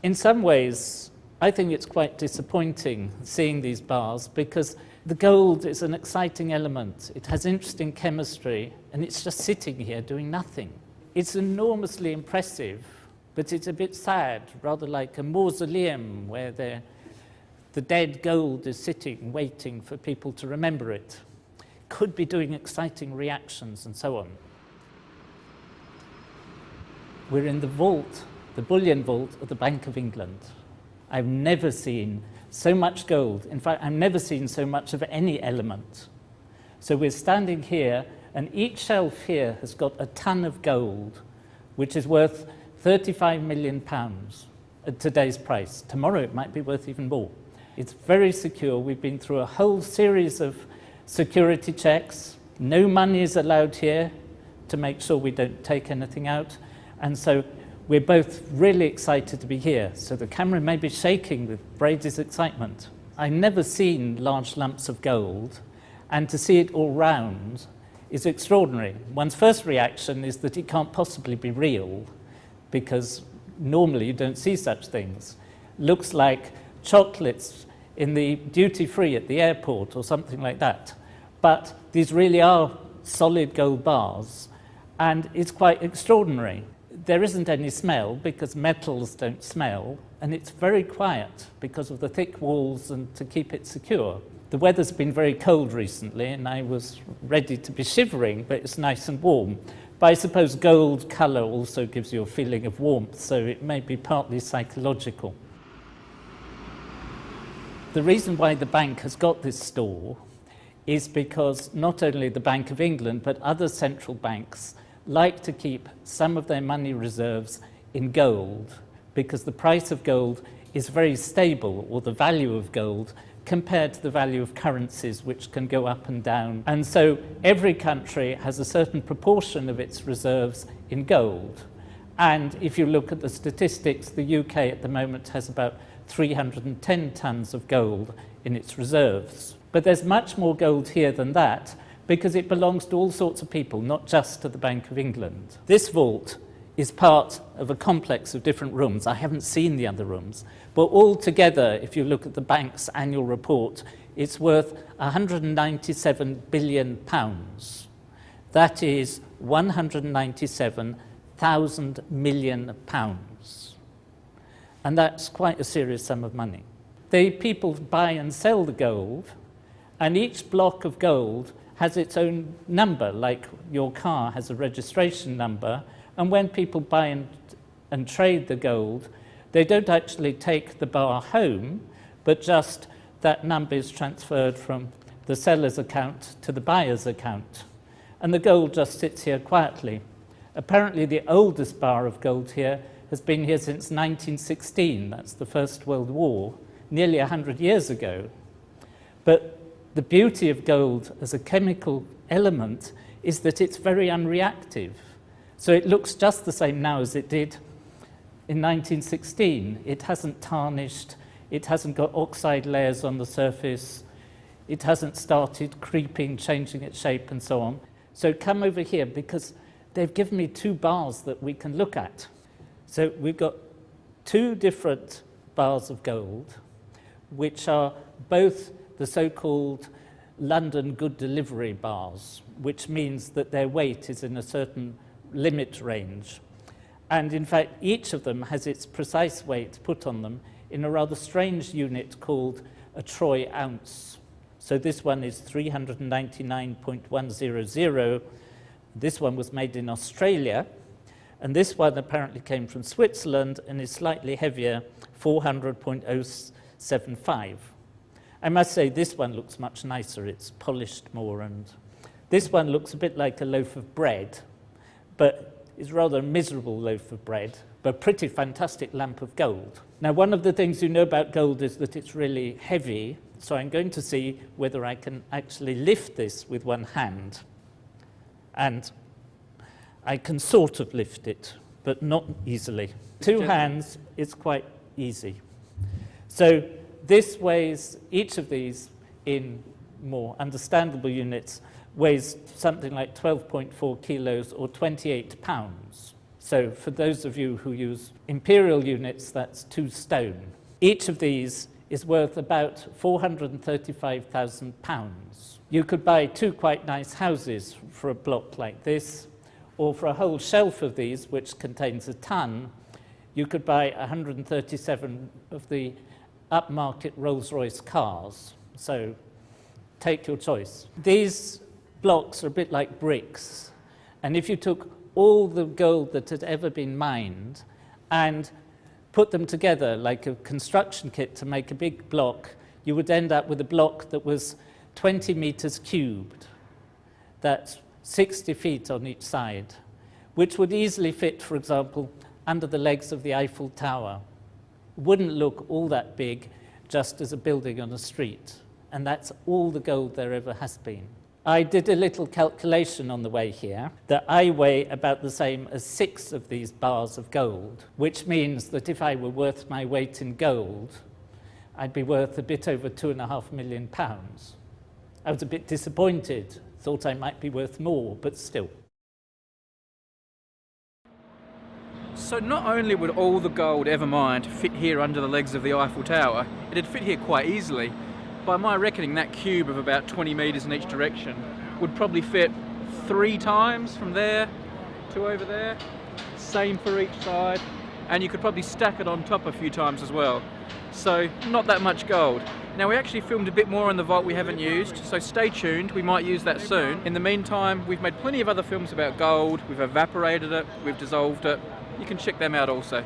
In some ways, I think it's quite disappointing seeing these bars because the gold is an exciting element. It has interesting chemistry, and it's just sitting here doing nothing. It's enormously impressive, but it's a bit sad, rather like a mausoleum where the dead gold is sitting, waiting for people to remember it. Could be doing exciting reactions and so on. We're in the vault, the bullion vault of the Bank of England. I've never seen so much gold. In fact, I've never seen so much of any element. So we're standing here, and each shelf here has got a ton of gold, which is worth £35 million at today's price. Tomorrow it might be worth even more. It's very secure. We've been through a whole series of security checks. No money is allowed here to make sure we don't take anything out. And so we're both really excited to be here. So the camera may be shaking with Brady's excitement. I've never seen large lumps of gold, and to see it all round is extraordinary. One's first reaction is that it can't possibly be real, because normally you don't see such things. Looks like chocolates in the duty-free at the airport or something like that. But these really are solid gold bars, and it's quite extraordinary. There isn't any smell because metals don't smell, and it's very quiet because of the thick walls and to keep it secure. The weather's been very cold recently, and I was ready to be shivering, but it's nice and warm. But I suppose gold colour also gives you a feeling of warmth, so it may be partly psychological. The reason why the bank has got this store is because not only the Bank of England, but other central banks like to keep some of their money reserves in gold, because the price of gold is very stable, or the value of gold, compared to the value of currencies, which can go up and down. And so every country has a certain proportion of its reserves in gold. And if you look at the statistics, the UK at the moment has about 310 tons of gold in its reserves. But there's much more gold here than that, because it belongs to all sorts of people, not just to the Bank of England. This vault is part of a complex of different rooms. I haven't seen the other rooms, but all together, if you look at the bank's annual report, it's worth £197 billion. That is £197,000 million. And that's quite a serious sum of money. People buy and sell the gold, and each block of gold has its own number, like your car has a registration number. And when people buy and trade the gold, they don't actually take the bar home, but just that number is transferred from the seller's account to the buyer's account. And the gold just sits here quietly. Apparently the oldest bar of gold here has been here since 1916. That's the First World War, nearly 100 years ago. But the beauty of gold as a chemical element is that it's very unreactive. So it looks just the same now as it did in 1916. It hasn't tarnished, it hasn't got oxide layers on the surface, it hasn't started creeping, changing its shape and so on. So come over here, because they've given me two bars that we can look at. So we've got two different bars of gold, which are both the so-called London Good Delivery bars, which means that their weight is in a certain limit range. And in fact, each of them has its precise weight put on them in a rather strange unit called a troy ounce. So this one is 399.100. This one was made in Australia, and this one apparently came from Switzerland and is slightly heavier, 400.075. I must say this one looks much nicer, it's polished more, and this one looks a bit like a loaf of bread, but it's rather a miserable loaf of bread, but a pretty fantastic lump of gold. Now, one of the things you know about gold is that it's really heavy, so I'm going to see whether I can actually lift this with one hand. And I can sort of lift it, but not easily. Two hands, it's quite easy. So this weighs, each of these in more understandable units, weighs something like 12.4 kilos or 28 pounds. So for those of you who use imperial units, that's 2 stone. Each of these is worth about £435,000. You could buy 2 quite nice houses for a block like this, or for a whole shelf of these, which contains a ton, you could buy 137 of the upmarket Rolls-Royce cars. So take your choice. These blocks are a bit like bricks, and if you took all the gold that had ever been mined and put them together like a construction kit to make a big block, you would end up with a block that was 20 meters cubed. That's 60 feet on each side, which would easily fit, for example, under the legs of the Eiffel Tower. Wouldn't look all that big just as a building on a street. And that's all the gold there ever has been. I did a little calculation on the way here that I weigh about the same as 6 of these bars of gold, which means that if I were worth my weight in gold, I'd be worth a bit over £2.5 million. I was a bit disappointed, thought I might be worth more, but still. So not only would all the gold ever mined fit here under the legs of the Eiffel Tower, it'd fit here quite easily. By my reckoning, that cube of about 20 metres in each direction would probably fit 3 times from there to over there. Same for each side. And you could probably stack it on top a few times as well. So not that much gold. Now we actually filmed a bit more in the vault we haven't used, so stay tuned, we might use that soon. In the meantime, we've made plenty of other films about gold, we've evaporated it, we've dissolved it. You can check them out also.